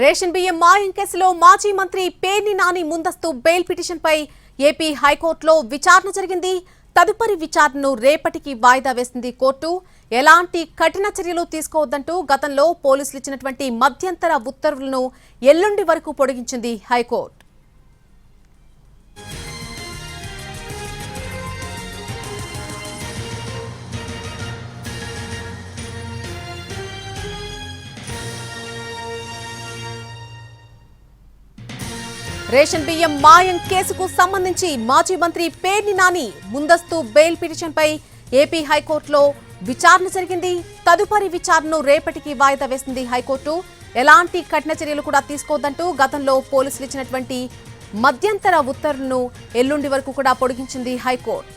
Ration బియ్యం మాయం కేసులో మాజీ మంత్రి పేర్ని నాని ముందస్తు బెయిల్ పిటిషన్పై ఏపీ హైకోర్టులో విచారణ జరిగింది. తదుపరి విచారణను రేపటికి వాయిదా వేసింది కోర్టు. ఎలాంటి కఠిన చర్యలు తీసుకోవద్దంటూ గతంలో పోలీసులు ఇచ్చినటువంటి మధ్యంతర ఉత్తర్వులను ఎల్లుండి వరకు పొడిగించింది హైకోర్టు. రేషన్ బియ్యం మాయం కేసుకు సంబంధించి మాజీ మంత్రి పేర్ని నాని ముందస్తు బెయిల్ పిటిషన్పై ఏపీ హైకోర్టులో విచారణ జరిగింది. తదుపరి విచారణను రేపటికి వాయిదా వేసింది హైకోర్టు. ఎలాంటి కఠిన చర్యలు కూడా తీసుకోవద్దంటూ గతంలో పోలీసులు ఇచ్చినటువంటి మధ్యంతర ఉత్తర్వులను ఎల్లుండి వరకు కూడా పొడిగించింది హైకోర్టు.